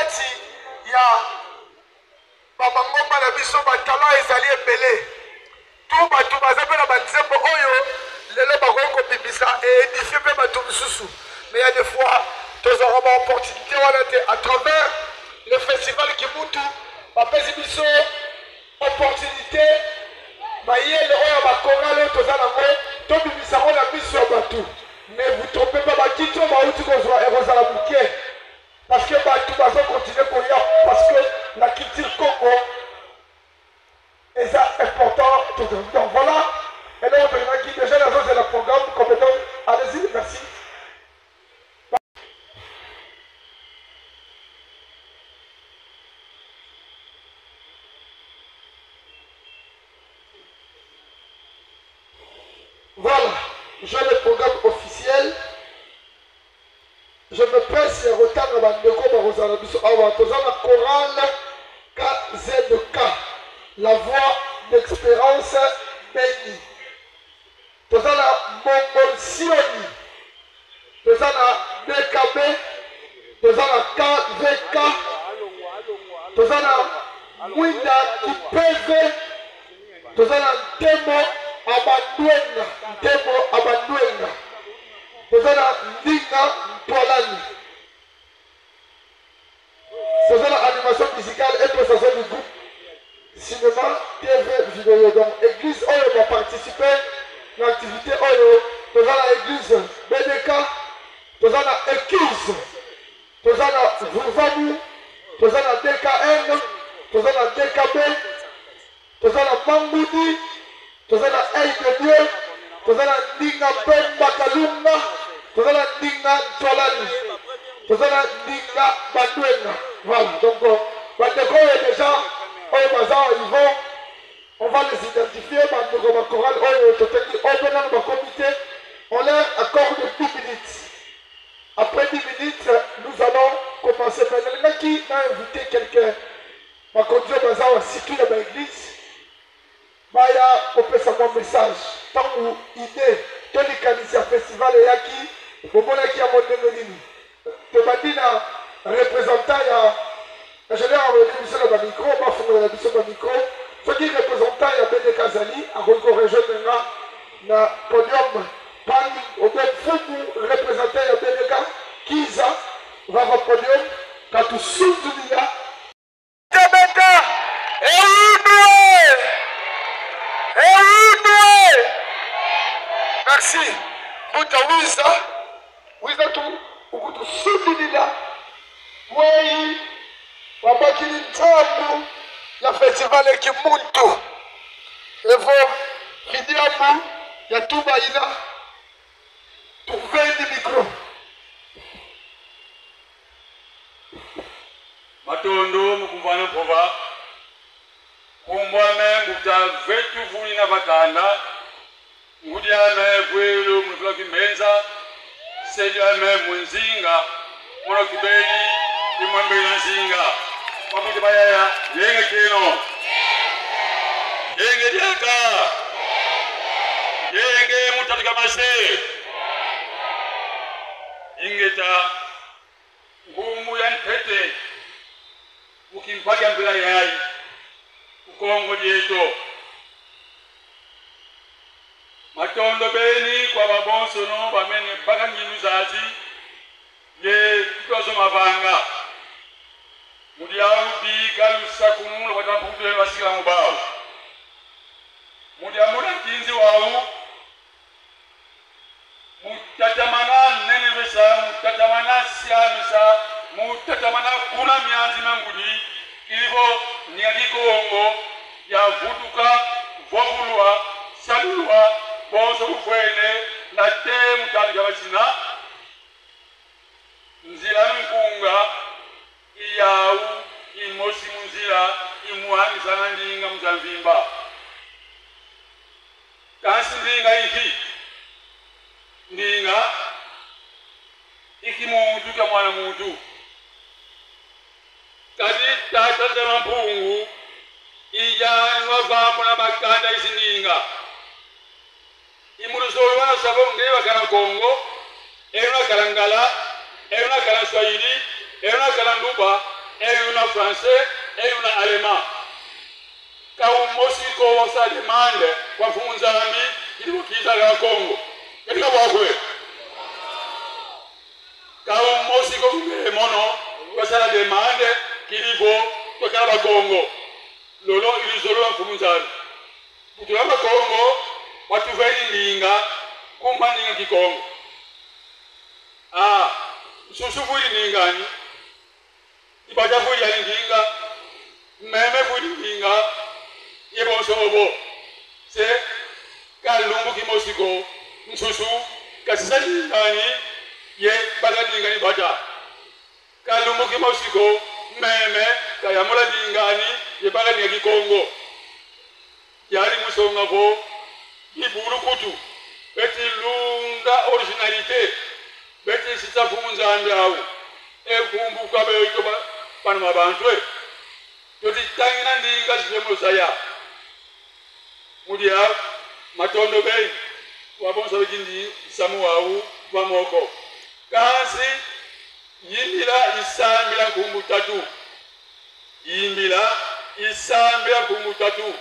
kati ya babangomba na biso batala ezali ebele tu bato baza mpe na banzembo oyo lelo bakoki kobimisa eédifie mpe bato mosusu. Mais il y a des fois tozwaka baopportunité wana te à travers le festival Kimutu bapesi biso opportunité bayele oyo bakorale toza nango tobimisako na miso ya bato. Mais vous trompez pas bakiti oyo bauti kozwa ekozala moke parce que bato bazo continue koya parce que la culture Congo est important. Donc voilà, et donc on a qui déjà la zone de la programme compétent. Allez-y, merci. Voilà, j'ai le programme officiel. Je me presse et retard à Bandeko Barosanabiso Awa. Tozana chorale KZK, la voix d'expérience bénie. Tozana Mongol Sioni. Tozana DKB. Tozana KVK. Tozana Mwinda Kipeve. Tozana Demo Abandwenga. Demo Abandwenga. Tozana Ndinga Ntwalani. Tozana animation musicale et prestation du groupe cinéma, TV, vidéo. Donc, église Oyo va participer à l'activité Oyo. Tozana église BDK. Tozana église. Tozana Vurvamu. Tozana DKN. Tozana DKB. Tozana Mangoudi. Tozana Aïe de Dieu. Tozana Ndinga Pemba Kalunga. Tozana Ndinga Ntwalani. Tozana Ndinga Bandwenga. Voilà, donc Bandeko est déjà au bazar, on va les identifier. Bandeko Choral, au comité, on leur accorde 10 minutes. Après 10 minutes, nous allons commencer. Maintenant, qui a invité quelqu'un ma conduire au bazar, situé dans l'église. Baya, on peut savoir un message. Tant où idée, tout les canisiens festival et yaki, au moment qui a monté le ligne. Tu m'as dit, représentant, je l'ai envoyé sur le micro, on va faire la mission sur le micro. Ce qui est représentant, il y a BD Kazali, à rejoindre le podium. Parmi au même fou, représentant, il y a BDK, Kiza, va au podium, quand tu souffles là. Merci. Buta Wiza. Wiza tout. Ukutu Sudinila. Wei. Wabakili Ntambu. Ya festival ya Kimuntu. Evo. Fidiamu. Ya Tuba Ina. Tuveni micro. Matondo mukuvana pova. Kumbwane mukta vetu vuni na bakanda. Ngudiame kwelu mukula kimenza. Sejame munzinga. Mwana kibeli. Imwambela nzinga. Wakuti bayaya. Yenge kino. Yenge diaka. Yenge mutatika mase. Ingeta. Ngumu ya ntete. Ukimpaka mbela yai. Ukongo dieto. Matondo beni kwa babonso no bamene baka nginu zazi ye kitozo mavanga mudiawu di kalusa kunula kwa tamputu ya wasila mubao mudiamuna kinzi wawu mutatamana nene vesa mutatamana siamisa mutatamana kuna mianzi mangudi ilivo niadiko ongo ya vuduka vobulwa salulwa bonso kufwene na te mutali kabachina nzila nkunga iyawu imosi munzila imuhangi sana ndinga mzalvimba kansi ndinga iki ndinga iki muntu ka mwana muntu kati tata za mpungu iya nwavambo na makanda izindinga Imuruzoro wana sabo ngewa kana Kongo, ewa kana Ngala, ewa kana Swahili, ewa kana Nduba, et une français et une allemand. Quand Mosiko sa demande kwa funzambi ili kukiza la Kongo. Katika wakwe. Quand Mosiko mono kwa sa demande kilivo kwa kala Kongo. Lolo ilizolo funzambi. Kutulamba Kongo watu veli ninga kumandinga kikongo. Susufuri ningani. Ibajafuri ya ninga. Meme furi ninga. Yebo sobo. Se kalungu kimosiko. Nsusu. Kasisa ningani. Ye baga ningani baja. Kalungu kimosiko. Meme. Kayamula ningani. Ye baga ninga kikongo. Yari musonga ko. Iburu kutu. Beti lunga originalité. Beti sita funza ambiawu. Kumbu kwa beyo itoba panama bantwe. Toti tangina ndinga zilemo saya. Mudia matondo bei. Wabonsa wikindi samuawu wamoko. Kasi yimbila isambila kumbu tatu. Yimbila isambila kumbu tatu.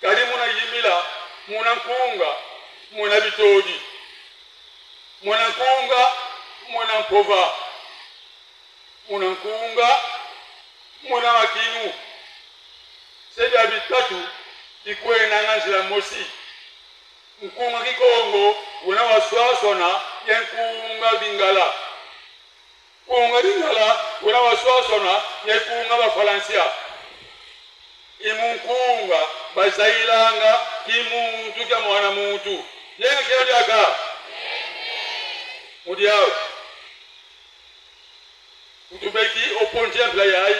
Kali muna yimbila muna nkunga muna bitodi. Muna nkunga muna mpova. Muna nkunga muna makinu. Sebya bitatu ikwe nanganzila mosi. Nkunga kikongo una waswasona ya nkunga bingala. Nkunga bingala una waswasona ya nkunga bafalansia. Imu nkunga basailanga kimuntu kya mwana muntu. Yenga kyo dyaka. Mudiao. Utubeki oponti ya yai.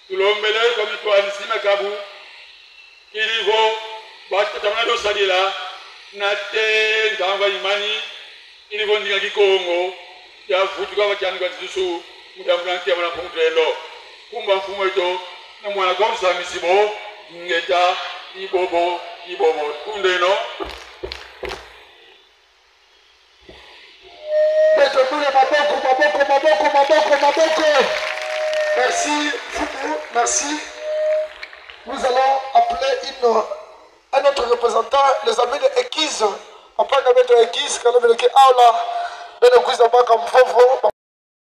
Tulombele kwa mitwani sima kabu. Kilivo bati tamana salila na te ndanga imani ilivo ndinga kikongo ya futu kwa chani kwa tsusu mudamranti ya mwana pungrelo. Kumba mfumo ito na mwana gomsa misibo ngeta ibobo kundeno. Maboko. Merci, Fumu, merci. Nous allons appeler un autre représentant, les amis de Ekis. On parle de Ekis, quand on veut que Aula, de l'Ekis, on parle comme Fofo.